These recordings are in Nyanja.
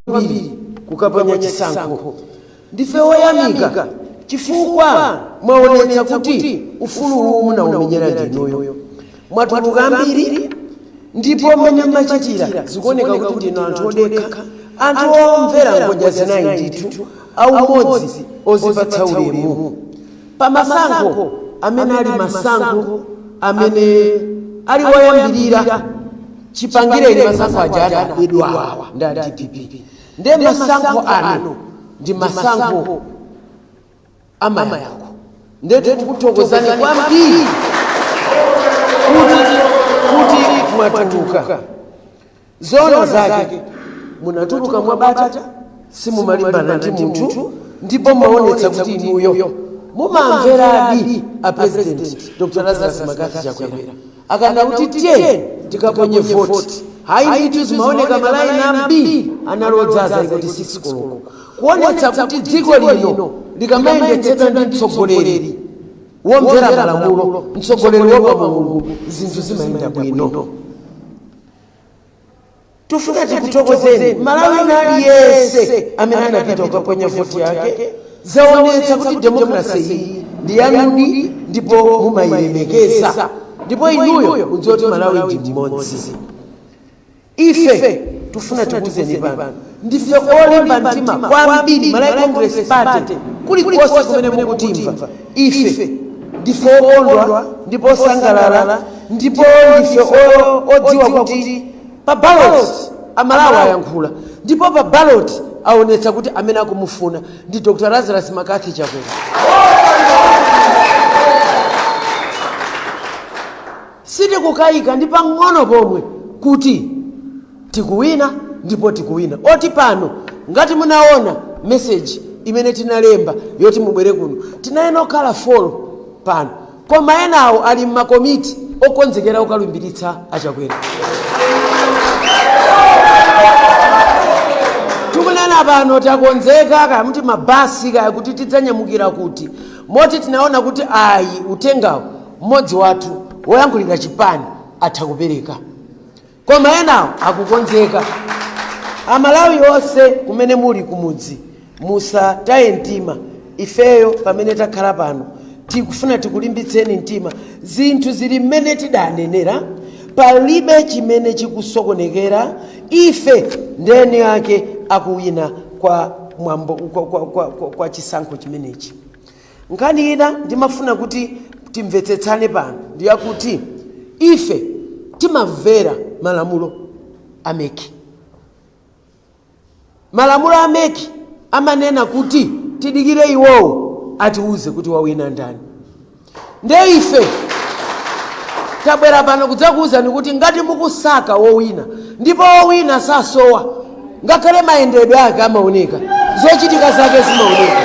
kwambiri kukaponya chisankho. Ndife oyamika chifukwa mwaonetsa kuti ufulu munaumenyera ndinoyo. Mwatuluka mbiri ndipo mmene mmachitira zikuoneka kuti ndino anthu odekha, anthu omvera ngonja zinayi ndithu, aumodzi ozipatsa ulemu. Pa masankho amene ali masankho amene ali woyambirira chipangire masankho aja adabwedwawa nda DPP. Nde masankho ano ndi masankho amayako. Nde tikuthokozani kwambiri kuti mwatuluka. Zono zake munatuluka mwabata, simumalimbana ndi munthu, ndipo mwaonetsa kuti inuyo mumamveradi a President Dr. Lazarus Makathi Chakwera akana kuti tiye tikaponye vote. Hayi ndithu zimaoneka malaini ambiri analodzaza kuti 6 koloko kuonetsa kuti dziko lino likamayendetsedwa ndi mtsogoleri womvera malamulo, mtsogoleri wapamulungu, zinthu zimayenda bwino. Tufuna tikuthokozeni Malawi aliyense amene anapita kukaponya vote yake. Zaonetsa kuti demokrasi iyi ndi yanudi ndipo mumayilemekeza, ndipo inuyo mudziwa kuti Malawi ndi mmodzi. Ife tufuna tikuzeni pano ndife olimba mtima kwambiri Malawi Congress Party kulikonse kumene mukutimva. Ife ndife okondwa ndipo osangalala, ndipo ndife odziwa kuti pa ballot amalawi ayankhula, ndipo pa ballot aonetsa kuti amene akumufuna ndi Dr. Lazarus Makathi Chakwera. Sitikukayika ndi pang'ono pomwe kuti tikuwina ndipo tikuwina. Oti pano ngati munaona message imene tinalemba yoti mubwere kuno, tinayena okhala follow pano, koma enawo ali m'makomiti okonzekera ukalumbiritsa Achakwera. Tukunena pano takonzeka kaya muti mabasi kaya kuti tidzanyamukira kuti, moti tinaona kuti ayi utengawo mmodzi wathu woyankhulira chipani atha kupereka, koma enawo akukonzeka. Amalawi onse kumene muli kumudzi musataye mtima. Ifeyo pamene takhala pano tikufuna tikulimbitseni mtima. Zinthu zili mmene tidanenera, palibe chimene chikusokonekera. Ife ndeni yake akuwina kwa mwambo kwa chisankho chimenechi. Nkhani ina ndimafuna kuti timvetsetsane pano ndiyakuti ife timamvera malamulo ameki. Malamulo ameki amanena kuti tidikire iwowo atiuze kuti wawina ndani. Nde ife tabwera pano kudzakuwuzani kuti ngati mukusaka wowina, ndipo wowina sasowa, ngakhale mayendedwe ake amaoneka, zochitika zake zimaoneka.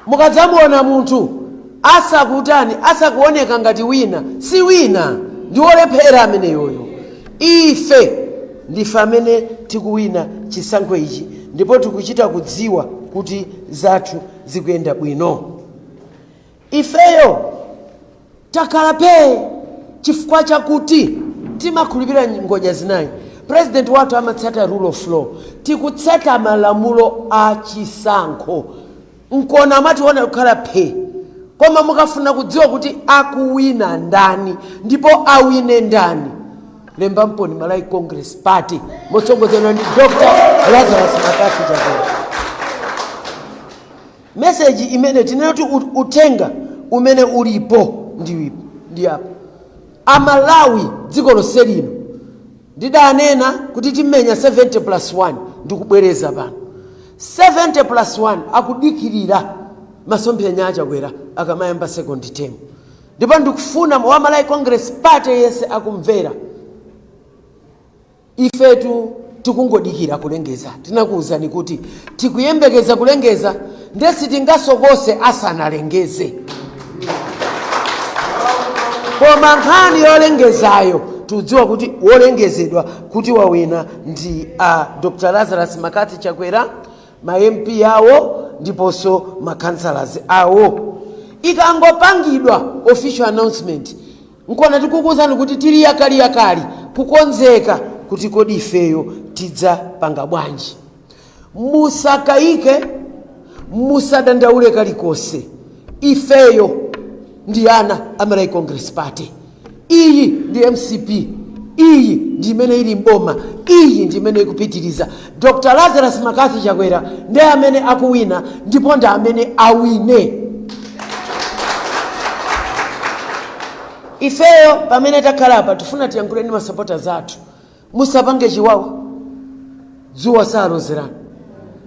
Mukadzamuona munthu asakuoneka ngati wina, si wina, ndi olephera ameneyoyo. Ife ndife amene tikuwina chisankho ichi, ndipo tikuchita kudziwa kuti zathu zikuyenda bwino. Ifeyo takhala pe chifukwa chakuti timakhulupirira ngonja zinayi. President wathu amatsata rule of law, tikutsata malamulo a chisankho. Nkona amationa kukhala pe, koma mukafuna kudziwa kuti akuwina ndani ndipo awine ndani, lemba mponi Malawi Congress Party motsogozedwa ndi Dr. Lazarus Makathi Chakwera. Message imene tinati utenga umene ulipo ndi apo. Amalawi dziko lonse lino ndidanena kuti timenya 70+1 ndikubwereza pano. 70+1 akudikirira masomphenya Achakwera akamayamba second term. Ndipo ndikufuna wa Malawi Congress Party yese akumvera. Ifetu tikungodikira kulengeza. Tinakuwuzani kuti tikuyembekeza kulengeza, ndesi tingasokose asanalengeze. Koma nkhani yolengezayo tudziwa kuti wolengezedwa kuti wawina ndi Dr. Lazarus Makathi Chakwera, ma MP yawo ndiponso ma councillors awo. Ikangopangidwa official announcement, nkona tikukuwuzani kuti tili yakali kukonzeka kuti kodi ifeyo tidza panga bwanji. Musakaike, musadandaule kalikose. Ifeyo ndi ana Malawi Congress Party. Iyi ndi MCP. Iyi ndi imene ili mboma. Iyi ndi imene ikupitiriza. Dr. Lazarus Makathi Chakwera ndi amene akuwina ndipo ndi amene awine. Ifeyo pamene takhalapa tifuna tiyankhuleni masupporters athu. Musapange chiwawa. Dzuwa salozerana.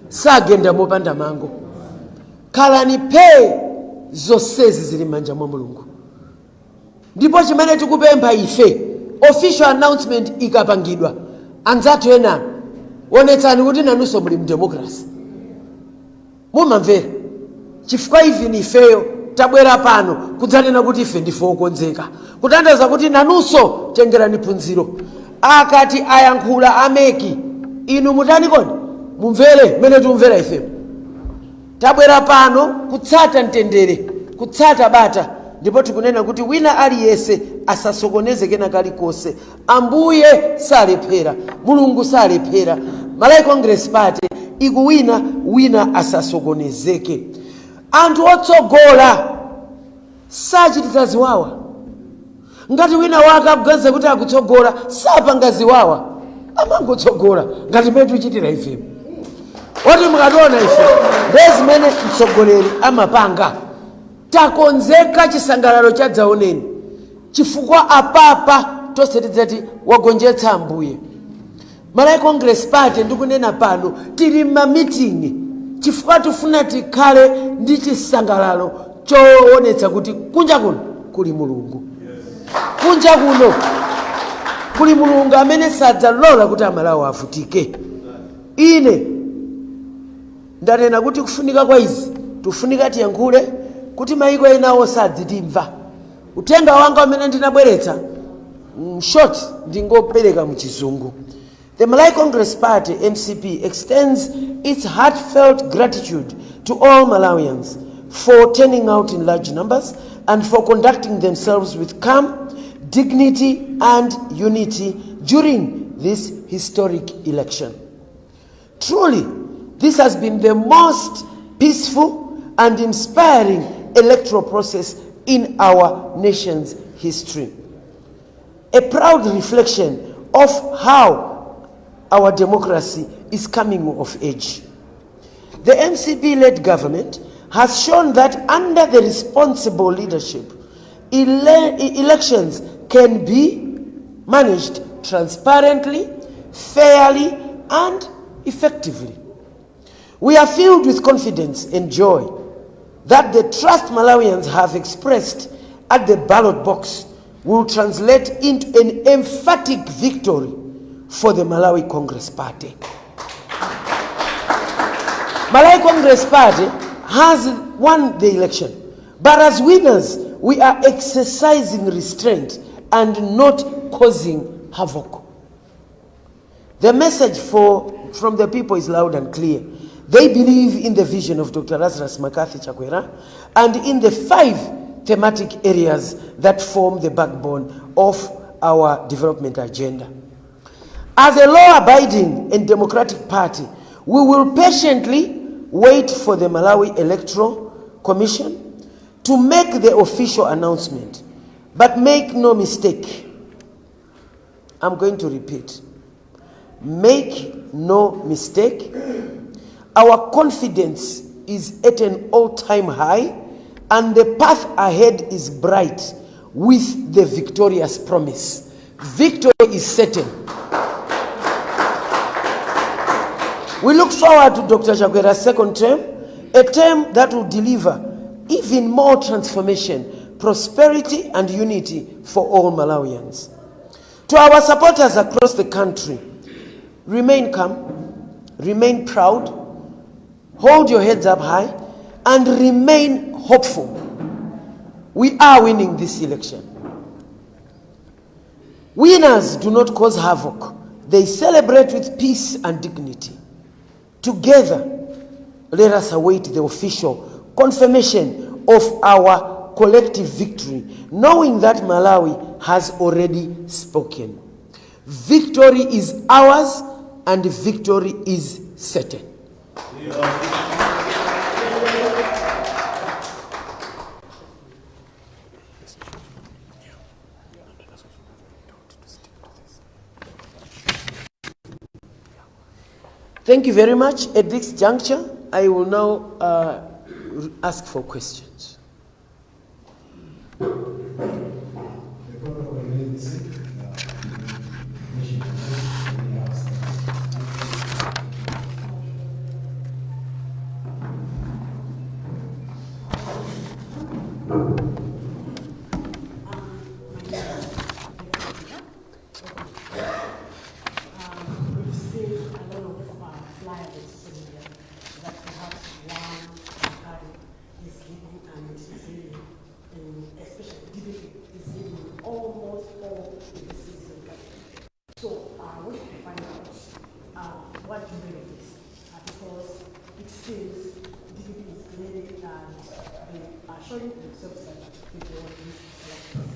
Sagenda mopanda mango. Khalani pe zonsezi zili m'manja mwa Mulungu. Ndipo chimene tikupempha ife, official announcement ikapangidwa, anzathu ena onetsani kuti nanunso muli mdemocracy. Mumamvera. Chifukwa even ifeyo tabwera pano kudzanena kuti ife ndife okonzeka. Kutanthauza kuti nanunso tengerani phunziro. Akati ayankhula ameki, inu mutani kodi? Mumvere mene tumvera ife. Tabwera pano kutsata mtendere, kutsata bata, ndipo tikunena kuti wina aliyense asasokoneze kena kalikose. Ambuye salephera, Mulungu salephera. Malawi Congress Party ikuwina, wina asasokonezeke. Anthu otsogola sachititsa ziwawa. Ngati wina wake akuganiza kuti akutsogola sapanga ziwawa, amangotsogola ngati mene tichitira ife. Oti mukationa ife ndezimene mtsogoleri amapanga. Takonzeka chisangalalo chadzaoneni. Chifukwa apapa tonse tidzati wagonjetsa Ambuye. Malawi Congress Party ndikunena pano tili m'mamitingi chifukwa tifuna tikhale ndi chisangalalo choonetsa kuti kunja kuno kuli Mulungu. Kunja kuno kuli Mulungu amene sadzalola kuti Amalawi avutike. Ine ndanena kuti kufunika kwa izi tufunika tiyankhule kuti maiko enawo sadzitimva. Utenga wanga amene ndinabweretsa short ndingopereka muchizungu. The Malawi Congress Party MCP extends its heartfelt gratitude to all Malawians for turning out in large numbers and for conducting themselves with calm, dignity and unity during this historic election. Truly, this has been the most peaceful and inspiring electoral process in our nation's history. A proud reflection of how our democracy is coming of age. The MCP-led government has shown that under the responsible leadership, elections can be managed transparently, fairly, and effectively. We are filled with confidence and joy that the trust Malawians have expressed at the ballot box will translate into an emphatic victory for the Malawi Congress Party. Malawi Congress Party has won the election, but as winners, we are exercising restraint and not causing havoc. The message from the people is loud and clear. They believe in the vision of Dr. Lazarus Makathi Chakwera and in the 5 thematic areas that form the backbone of our development agenda. As a law-abiding and democratic party, we will patiently wait for the Malawi Electoral Commission to make the official announcement. But make no mistake, I'm going to repeat, make no mistake, our confidence is at an all-time high and the path ahead is bright with the victorious promise. Victory is certain. We look forward to Dr. Chakwera's second term, a term that will deliver even more transformation, prosperity, and unity for all Malawians. To our supporters across the country, remain calm, remain proud, hold your heads up high, and remain hopeful. We are winning this election. Winners do not cause havoc. They celebrate with peace and dignity. Together, let us await the official confirmation of our collective victory, knowing that Malawi has already spoken. Victory is ours and victory is certain. Thank you very much. At this juncture, I will now ask for questions. What the benefits because it seems DPP is clearly and they are showing themselves that people want these elections.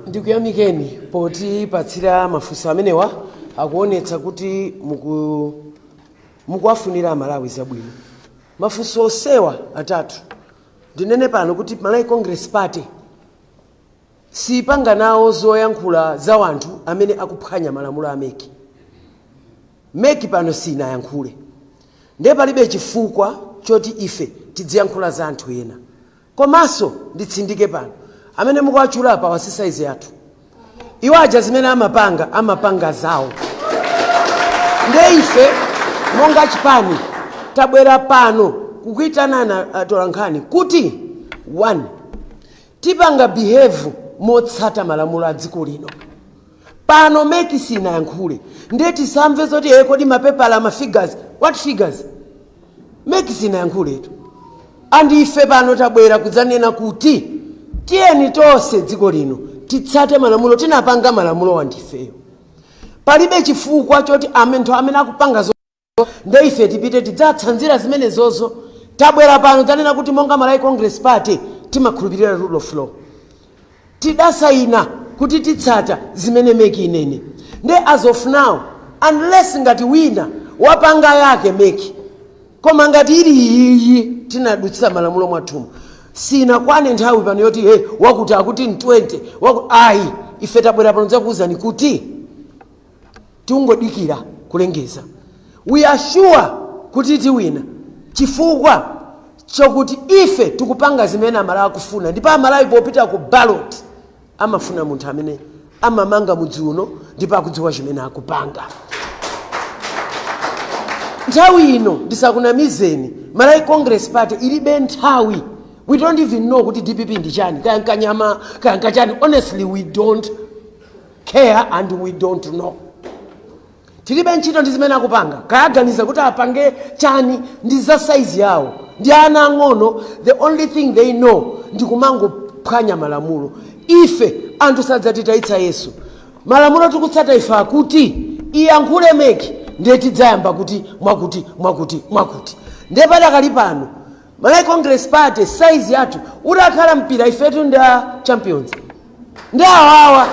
Ndikuyamikeni poti patsira mafunso amenewa akuonetsa kuti mukuwafunira Malawi zabwino. Mafunso osewa atatu ndinene pano kuti Malawi Congress Party sipanga nawo zoyankhula za wanthu amene akuphwanya malamulo a meki pano sinayankhule ndiye palibe chifukwa choti ife tidziyankhula za anthu ena. Komanso nditsindike pano amene mukuwatchula pa wasisaize yathu iwo aja zimene amapanga zawo. Ndiye ife monga chipani tabwera pano kukuitanana atolankhani kuti 1 tipanga behave motsata malamulo a dziko lino. Pano meki sinayankhule ndiye tisamve zoti kodi mapepala mafigures, what figures? Meki sinayankhuletu. Andi ife pano tabwera kudzanena kuti tiyeni tonse dziko lino titsate malamulo, tinapanga malamulo wandifeyo. Palibe chifukwa choti anthu amene akupanga zo ndiye ife tipite tidzatsanzira zimene zozo. Tabwera pano tanena kuti monga Malawi Congress Party timakhulupirira rule of law. Tidasayina kuti titsata zimene meki inene. Ndiye as of now unless ngati wina wapanga yake meki koma ngati ili iyi tinadutsira malamulo mwathumu sinakwane nthawi pano yoti wakuti akuti 20 ayi ife tabwera pano dzakuwuzani kuti tiungodikira kulengeza. We are sure kuti tiwina chifukwa chokuti ife tikupanga zimene amalawi akufuna ndipo amalawi popita ku ballot amafuna munthu amene amamanga mudzi uno ndipo akudziwa chimene akupanga. Nthawi ino ndisakunamizeni Malawi Congress Party ilibe nthawi. We don't even know kuti DPP ndi chani, kaya nkanyama, kaya nkachani. Honestly, we don't care and we don't know. Tilibe ntchito ndi zimene akupanga, kaya aganiza kuti apange chani ndi za size yawo. Ndi ana ang'ono, the only thing they know ndi kumangophwanya malamulo. Ife anthu sadzatitayitsa Yesu. Malamulo tikutsata ife akuti iyankhule meki ndiye tidzayamba kuti mwakuti. Ndiye padakali pano Malawi Congress Party size yathu udakhala mpira ifetu nda champions. Ndi awawa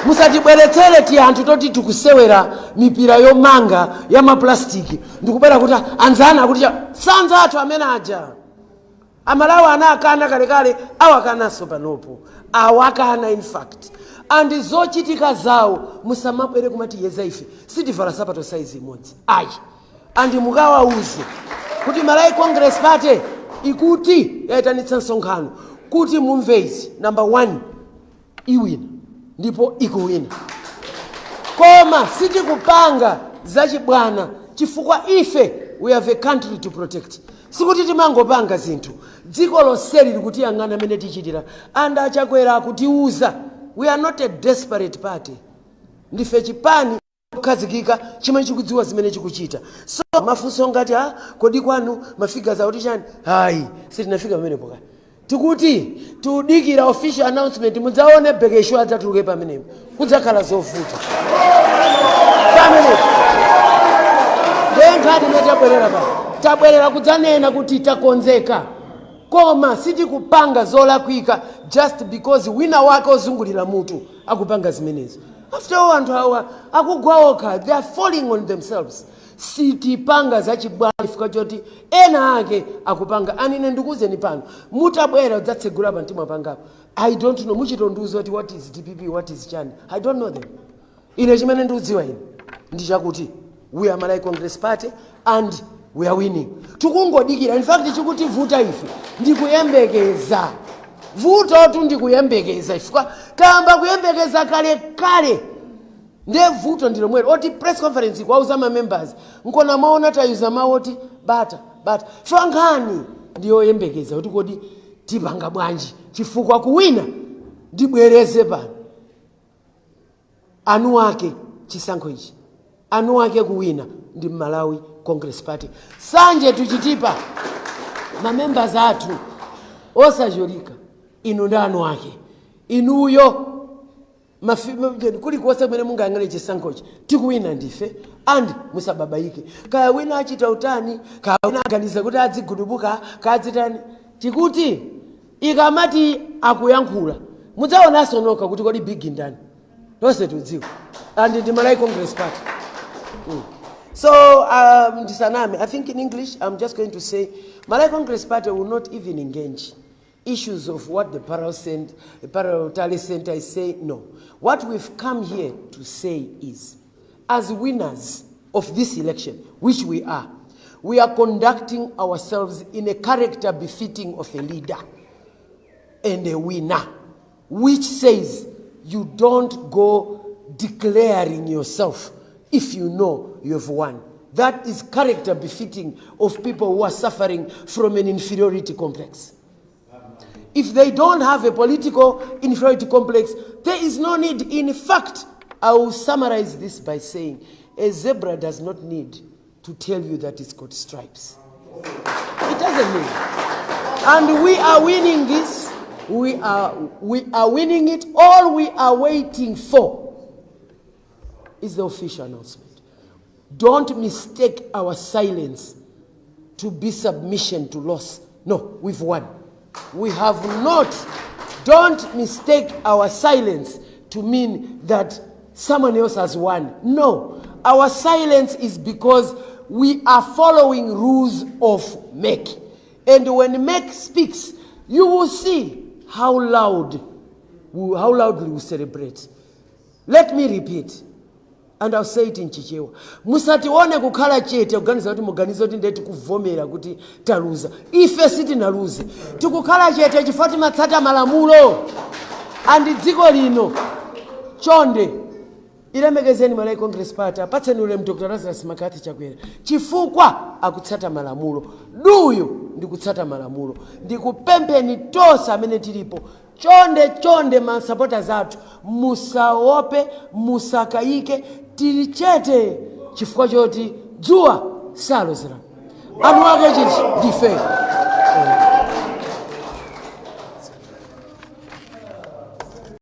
musatibweretsere ti anthu toti tikusewera mipira yomanga ya maplastiki ndikubera kuti anzana kuti sanza athu amene aja. Amalawi anakana kalekale awakanaso panopo. Awakana in fact. And zochitika zawo musamabwere kumati yeza ife sitivala sapato size imodzi. Ayi. And mukawauze kuti Malawi Congress Party ikuti yaitanitsa msonkhano kuti mumvezi number 1 iwina ndipo ikuwina. Koma sitikupanga zachibwana chifukwa ife we have a country to protect. Sikuti timangopanga zinthu dziko lonseli likuti yang'ana amene tichitira anda achakwera akutiuza. We are not a desperate party. Ndife chipani kukhazikika chimene chikudziwa zimene chikuchita. So mafunso ngati kodi kwanu mafiga za kuti chani hayi sitinafika pamene poka tikuti tudikira official announcement mudzaone bekesho adzatuluke pamenepo kudzakhala zovuta pamene ndenkhati netabwerera pa tabwerera kudzanena kuti takonzeka. Koma sitikupanga zolakwika just because wina wake ozungulira mutu akupanga zimenezo. After all, anthu awa akugwa okha, they are falling on themselves. Sitipanga zachibwana chifukwa choti ena ake akupanga. Anine ndikuzeni pano mutabwera udzatsegula pa mtima pangapo. I don't know muchitonduzo kuti what is DPP, what is chani. I don't know them. Ine chimene ndikudziwa ine ndi chakuti we are Malawi Congress Party and we are winning. Tukungodikira. In fact chikuti vuta ife ndikuyembekeza. Vuto tu ndikuyembekeza ifika kamba kuyembekeza kale. Ndiye vuto ndilo mwero. Oti press conference kwa uzama members. Nkona maona tayuza mawoti bata. Frankani ndiyo yembekeza. Oti kodi tipanga bwanji. Chifukwa kuwina ndibwereze pa. Anu wake chisankho ichi. Anu wake kuwina ndi Malawi Congress Party. Sanje tuchitipa mamembers athu osajolika inu ndanu wake inuyo kuli kuwasa mwene munga angane chisankochi tikuwina ndife and musababaike kaya wina achita utani kaya wina aganiza kuti adzigudubuka kadzitani tikuti ikamati akuyankhula mudzaonanso noka kuti kodi big ndani lose tudziwa and ndi Malawi Congress Party. So ndisaname, I think in English I'm just going to say Malawi Congress Party will not even engage issues of what the Parallel Tally Center is saying. No. What we've come here to say is, as winners of this election, which we are conducting ourselves in a character befitting of a leader and a winner, which says you don't go declaring yourself if you know you have won. That is character befitting of people who are suffering from an inferiority complex. If they don't have a political inferiority complex, there is no need. In fact, I will summarize this by saying, a zebra does not need to tell you that it's got stripes. It doesn't need. And we are winning this. We are winning it. All we are waiting for is the official announcement. Don't mistake our silence to be submission to loss. No, we've won. We have not. Don't mistake our silence to mean that someone else has won. No, our silence is because we are following rules of MEC. And when MEC speaks, you will see how loudly we celebrate. Let me repeat. and I'll say it in Chichewa. Musatione kukhala chete kuganiza kuti muganizo kuti ndeti kuvomera kuti taluza. Ife sitinaluze. Tikukhala chete chifukwa timatsata malamulo. Andi dziko lino chonde ilemekezeni malai Congress Party apatseni ule Dr. Lazarus Makathi Chakwera chifukwa akutsata malamulo. Duyo ndikutsata malamulo. Ndikupempeni tosa amene tilipo. Chonde ma supporters athu musaope, musakaike, tili chete chifukwa choti dzuwa salozera. Anu wake chichi ndife.